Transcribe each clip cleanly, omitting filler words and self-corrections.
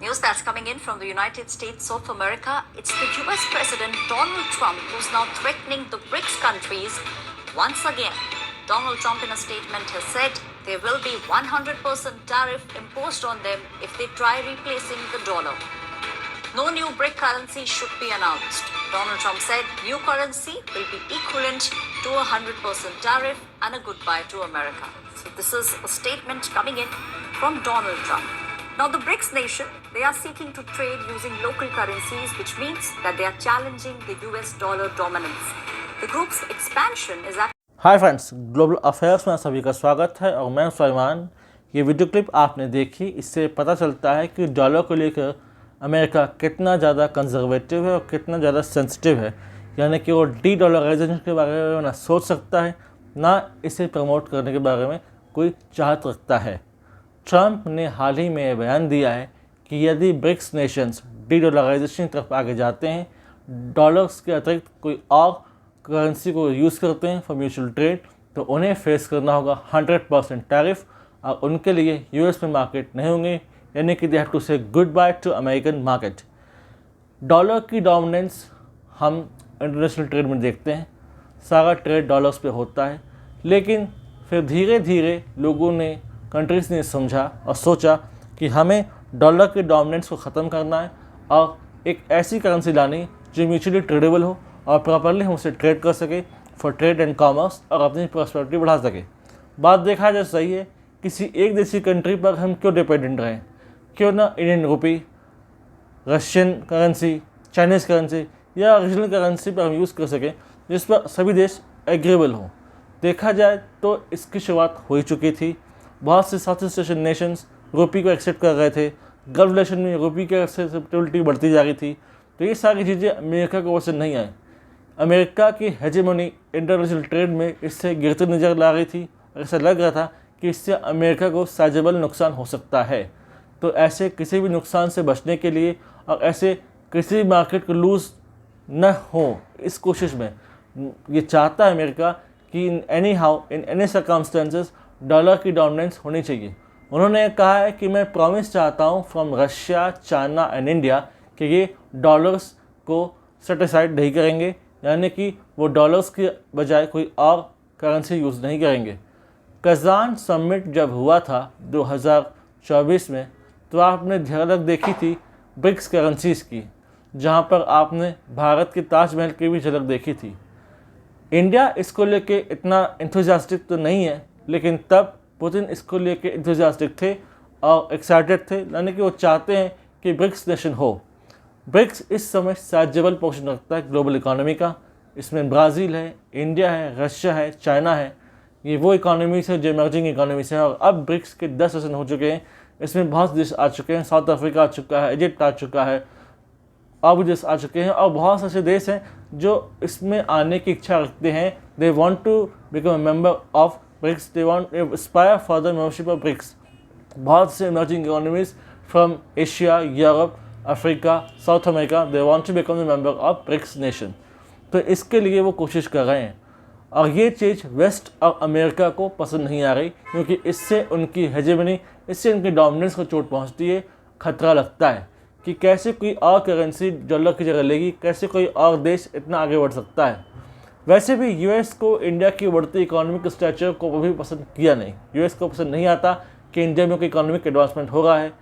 News that's coming in from the United States of America. It's the US President Donald Trump who's now threatening the BRICS countries once again. Donald Trump in a statement has said there will be 100% tariff imposed on them if they try replacing the dollar. No new BRIC currency should be announced. Donald Trump said new currency will be equivalent to 100% tariff and a goodbye to America. So this is a statement coming in from Donald Trump. Now the BRICS nation, they are seeking to trade using local currencies, which means that they are challenging the US dollar dominance. The group's expansion is hi friends, global affairs में सभी का स्वागत है और मैं सुलेमान। ये video clip आपने देखी, इससे पता चलता है कि डॉलर को लेकर अमेरिका कितना ज़्यादा कंजर्वेटिव है और कितना ज़्यादा सेंसिटिव है। यानी कि वो डी डॉलराइजेशन के बारे में ना सोच सकता है, ना इसे प्रमोट करने के बारे में कोई चाहत रखता है। ट्रंप ने हाल ही में बयान दिया है कि यदि ब्रिक्स नेशंस डी डॉलराइजेशन की तरफ आगे जाते हैं, डॉलर्स के अतिरिक्त कोई और करेंसी को यूज़ करते हैं फॉर म्यूचुअल ट्रेड, तो उन्हें फेस करना होगा 100% टैरिफ और उनके लिए यूएस में मार्केट नहीं होंगे। यानी कि दे हैव टू से good by two American market. Dollar की डोमिनेंस हम इंटरनेशनल ट्रेड में देखते हैं, सारा ट्रेड डॉलर्स पे होता है। लेकिन फिर धीरे धीरे लोगों ने, कंट्रीज़ ने समझा और सोचा कि हमें डॉलर के डोमिनेंस को ख़त्म करना है और एक ऐसी करेंसी लानी जो म्यूचुअली ट्रेडेबल हो और प्रॉपरली हम उसे ट्रेड कर सके फॉर ट्रेड एंड कॉमर्स और अपनी प्रॉस्पेरिटी बढ़ा सके। बात देखा जाए सही है, किसी एक देशी कंट्री पर हम क्यों डिपेंडेंट रहें? क्यों ना Indian rupee, Russian currency, Chinese currency या रीजनल करेंसी पर हम यूज़ कर सकें जिस पर सभी देश एग्रीबल हों। देखा जाए तो इसकी शुरुआत हो ही चुकी थी। बहुत से साउथ ईस्ट एशियन नेशंस रुपी को एक्सेप्ट कर रहे थे, गल्फ नेशन में रुपी की एक्सेप्टेबिलिटी बढ़ती जा रही थी। तो ये सारी चीज़ें अमेरिका को पसंद नहीं आई। अमेरिका की हेजेमनी इंटरनेशनल ट्रेड में इससे गिरती नज़र ला रही थी। ऐसा लग रहा था कि इससे अमेरिका को साइजेबल नुकसान हो सकता है। तो ऐसे किसी भी नुकसान से बचने के लिए और ऐसे किसी भी मार्केट को लूज़ न हो, इस कोशिश में ये चाहता है अमेरिका कि इन एनी सर्कमस्टेंसेस डॉलर की डोमिनेंस होनी चाहिए। उन्होंने कहा है कि मैं प्रॉमिस चाहता हूँ from Russia, China and India कि ये डॉलर्स को सेट असाइड नहीं करेंगे, यानी कि वो डॉलर्स के बजाय कोई और करेंसी यूज़ नहीं करेंगे। कज़ान समिट जब हुआ था 2024 में, तो आपने झलक देखी थी ब्रिक्स करेंसीज़ की, जहाँ पर आपने भारत के ताजमहल की भी झलक देखी थी। इंडिया इसको लेके इतना एंथुसियास्टिक तो नहीं है, लेकिन तब पुतिन इसको लेके एंथुसियास्टिक थे और एक्साइटेड थे, यानी कि वो चाहते हैं कि ब्रिक्स नेशन हो। ब्रिक्स इस समय साइजेबल पोर्शन रखता है ग्लोबल इकोनॉमी का। इसमें ब्राज़ील है, इंडिया है, रशिया है, चाइना है। ये वो इकोनॉमीज है जो इमर्जिंग इकोनॉमीज हैं और अब ब्रिक्स के 10% हो चुके हैं। इसमें बहुत देश आ चुके हैं, साउथ अफ्रीका आ चुका है, इजिप्ट आ चुका है, और भी देश आ चुके हैं और बहुत से ऐसे देश हैं जो इसमें आने की इच्छा रखते हैं। They want to become a member of BRICS, they want aspire for the membership of BRICS. बहुत से emerging economies from Asia, Europe, Africa, South America, they want to become the member of BRICS nation. तो इसके लिए वो कोशिश कर रहे हैं और ये चीज़ वेस्ट और अमेरिका को पसंद नहीं आ रही, क्योंकि इससे उनकी हेजेमनी, इससे उनकी डोमिनेंस को चोट पहुंचती है। खतरा लगता है कि कैसे कोई और करेंसी डॉलर की जगह लेगी, कैसे कोई और देश इतना आगे बढ़ सकता है। वैसे भी यूएस को इंडिया की बढ़ती इकोनॉमिक स्ट्रक्चर को कभी पसंद किया नहीं। यूएस को पसंद नहीं आता कि इंडिया में कोई इकोनॉमिक एडवांसमेंट हो रहा है,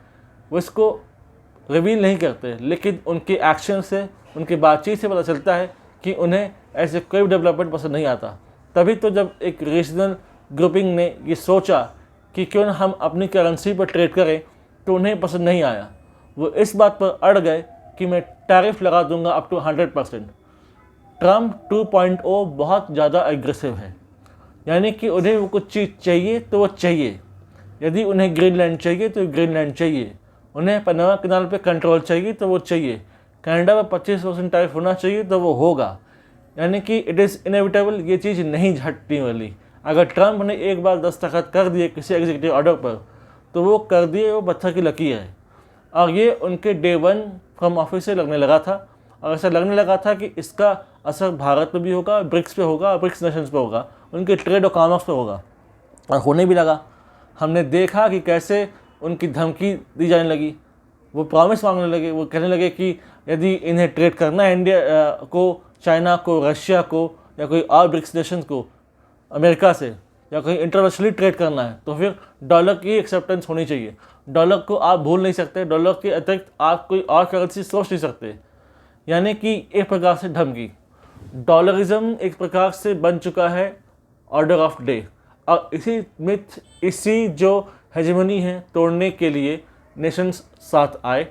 वो इसको रिवील नहीं करते, लेकिन उनके एक्शन से, उनकी बातचीत से पता चलता है कि उन्हें ऐसे कोई डेवलपमेंट पसंद नहीं आता। तभी तो जब एक रीजनल ग्रुपिंग ने ये सोचा कि क्यों ना हम अपनी करेंसी पर ट्रेड करें, तो उन्हें पसंद नहीं आया। वो इस बात पर अड़ गए कि मैं टैरिफ लगा दूंगा अप टू 100%। ट्रम्प 2.0 बहुत ज़्यादा एग्रेसिव है, यानी कि उन्हें वो कुछ चीज़ चाहिए तो वो चाहिए। यदि उन्हें ग्रीनलैंड चाहिए तो ग्रीनलैंड चाहिए, उन्हें पनामा कैनाल पे कंट्रोल चाहिए तो वो चाहिए, कनाडा पर 25% टैरिफ होना चाहिए तो वो होगा। यानी कि इट इज़ इनएविटेबल, ये चीज़ नहीं झटने वाली। अगर ट्रंप ने एक बार दस्तखत कर दिए किसी एग्जीक्यूटिव ऑर्डर पर, तो वो कर दिए, वो पत्थर की लकीर है। और ये उनके डे 1 फ्रॉम ऑफिस से लगने लगा था, और ऐसा लगने लगा था कि इसका असर भारत पे भी होगा, ब्रिक्स पे होगा, ब्रिक्स नेशंस पे होगा, उनके ट्रेड और कॉमर्स पे होगा, और होने भी लगा। हमने देखा कि कैसे उनकी धमकी दी जाने लगी। वो प्रॉमिस मांगने लगे, वो कहने लगे कि यदि इन्हें ट्रेड करना है इंडिया को, चाइना को, रशिया को या कोई और ब्रिक्स नेशन को अमेरिका से, या कहीं इंटरनेशनली ट्रेड करना है, तो फिर डॉलर की एक्सेप्टेंस होनी चाहिए। डॉलर को आप भूल नहीं सकते, डॉलर के अतिरिक्त आप कोई और करेंसी सोच नहीं सकते। यानी कि एक प्रकार से धमकी, डॉलरिज्म एक प्रकार से बन चुका है ऑर्डर ऑफ डे। और इसी जो हेजेमनी है तोड़ने के लिए नेशंस साथ आए।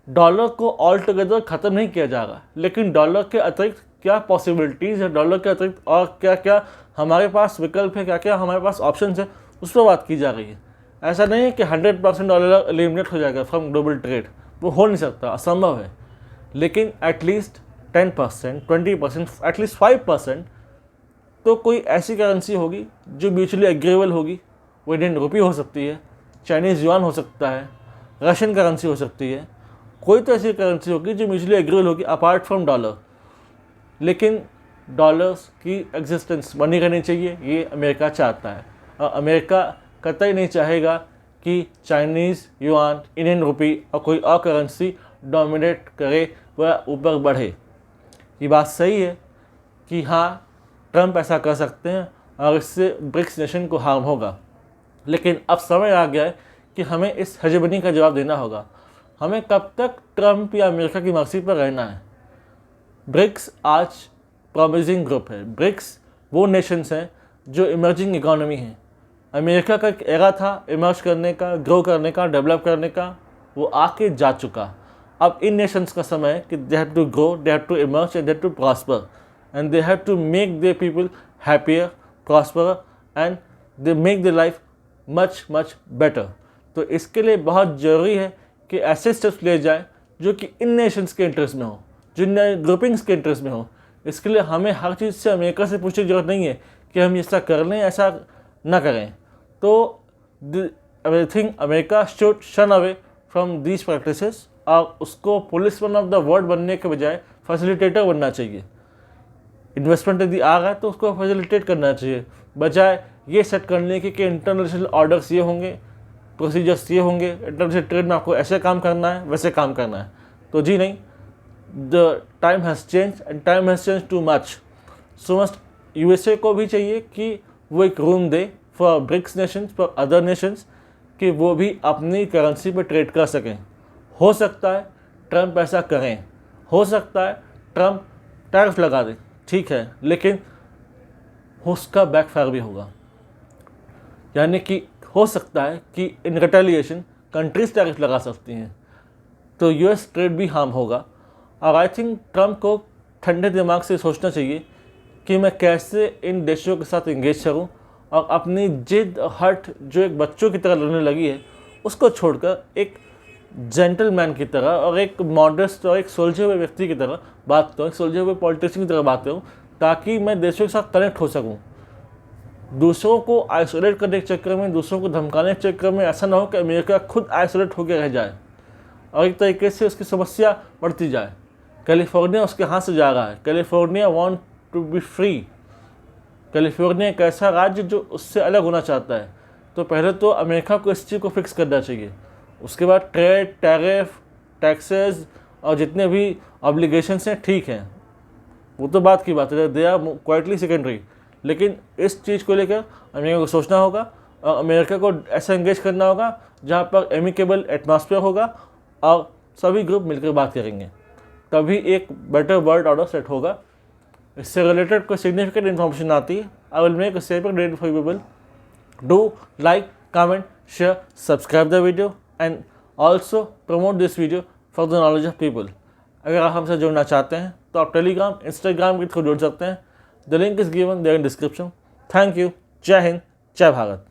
डॉलर को ऑल टुगेदर ख़त्म नहीं किया जाएगा, लेकिन डॉलर के अतिरिक्त क्या पॉसिबिलिटीज़ है, डॉलर के अतिरिक्त और क्या क्या हमारे पास विकल्प है, क्या क्या हमारे पास ऑप्शंस है, उस पर बात की जा रही है। ऐसा नहीं है कि 100% डॉलर एलिमिनेट हो जाएगा फ्रॉम ग्लोबल ट्रेड, वो हो नहीं सकता, असंभव है। लेकिन एटलीस्ट 10%, 20%, एटलीस्ट 5% तो कोई ऐसी करेंसी होगी जो म्यूचुअली एग्रीवेबल होगी। वो इंडियन रुपी हो सकती है, चाइनीज़ युआन हो सकता है, रशियन करेंसी हो सकती है, कोई तो ऐसी करेंसी होगी जो म्यूचुअली एग्रीवेबल होगी अपार्ट फ्रॉम डॉलर। लेकिन डॉलर्स की एग्जिस्टेंस बनी रहनी चाहिए, ये अमेरिका चाहता है। और अमेरिका कतई नहीं चाहेगा कि चाइनीज़ युआन, इंडियन रुपी और कोई और करेंसी डोमिनेट करे व ऊपर बढ़े। ये बात सही है कि हाँ, ट्रंप ऐसा कर सकते हैं और इससे ब्रिक्स नेशन को हार्म होगा। लेकिन अब समय आ गया है कि हमें इस हेजेमनी का जवाब देना होगा। हमें कब तक ट्रंप या अमेरिका की मर्जी पर रहना है? ब्रिक्स आज प्रॉमिसिंग ग्रुप है। ब्रिक्स वो नेशंस हैं जो इमर्जिंग इकोनॉमी हैं। अमेरिका का एक एरा था इमर्ज करने का, ग्रो करने का, डेवलप करने का, वो आके जा चुका। अब इन नेशंस का समय है कि they have to grow, they have to emerge and they have to prosper and they have to make their people happier, prosper and they make their life much much better. तो इसके लिए बहुत ज़रूरी है कि ऐसे स्टेप्स लिए जाए जो कि इन नेशंस के इंटरेस्ट में हो, जिन ग्रुपिंग्स के इंटरेस्ट में हो। इसके लिए हमें हर चीज़ से अमेरिका से पूछने की जरूरत नहीं है कि हम ऐसा कर लें, ऐसा ना करें। तो आई थिंक अमेरिका शुड शन अवे फ्रॉम दीज प्रैक्टिसेस और उसको पुलिसमैन ऑफ द वर्ल्ड बनने के बजाय फैसिलिटेटर बनना चाहिए। इन्वेस्टमेंट यदि आ रहा है तो उसको फैसिलिटेट करना चाहिए, बजाय ये सेट करने के कि इंटरनेशनल ऑर्डर्स ये होंगे, प्रोसीजर्स ये होंगे, इंटरनेशनल ट्रेड में आपको ऐसे काम करना है, वैसे काम करना है। तो जी नहीं, the time has change and time has change too much. So must USA को भी चाहिए कि वो एक रूम दे for BRICS nations, for other nations, कि वो भी अपनी करेंसी पर ट्रेड कर सकें। हो सकता है ट्रंप ऐसा करें, हो सकता है ट्रंप टैरिफ लगा दे, ठीक है, लेकिन उसका बैकफायर भी होगा। यानी कि हो सकता है कि इन रिटेलिएशन कंट्रीज टैरिफ लगा सकती हैं, तो यूएस ट्रेड भी हार्म होगा। और आई थिंक ट्रंप को ठंडे दिमाग से सोचना चाहिए कि मैं कैसे इन देशों के साथ इंगेज करूं और अपनी जिद हट जो एक बच्चों की तरह लड़ने लगी है उसको छोड़कर एक जेंटलमैन की तरह और एक मॉडेस्ट और एक सुलझे हुए व्यक्ति की तरह बात करूँ, एक सुलझे हुए पॉलिटिशियन की तरह बात करूँ, ताकि मैं देशों के साथ कनेक्ट हो सकूँ। दूसरों को आइसोलेट करने के चक्कर में, दूसरों को धमकाने के चक्कर में ऐसा ना हो कि अमेरिका खुद आइसोलेट होकर रह जाए और एक तरीके से उसकी समस्या बढ़ती जाए। कैलिफोर्निया उसके हाथ से जा रहा है। California want to be free. California एक ऐसा राज्य जो उससे अलग होना चाहता है। तो पहले तो अमेरिका को इस चीज़ को फिक्स करना चाहिए। उसके बाद ट्रेड, टैरिफ, टैक्सेस और जितने भी ऑब्लिगेशंस हैं, ठीक हैं, वो तो बात की बात है, दे आर क्वाइटली सेकेंडरी। लेकिन इस चीज़ को लेकर अमेरिका को सोचना होगा और अमेरिका को ऐसा एंगेज करना होगा जहाँ पर एमिकेबल एटमॉस्फेयर होगा और सभी ग्रुप मिलकर बात करेंगे, तभी एक बेटर वर्ल्ड ऑर्डर सेट होगा। इससे रिलेटेड कोई सिग्निफिकेंट इन्फॉर्मेशन आती है, I will make a separate video for people. Do like, comment, share, subscribe the video and also promote this video for the knowledge of people. अगर आप हमसे जुड़ना चाहते हैं तो आप टेलीग्राम, इंस्टाग्राम के थ्रू जुड़ सकते हैं। The link is given there in description. Thank you. Jai Hind, जय भारत।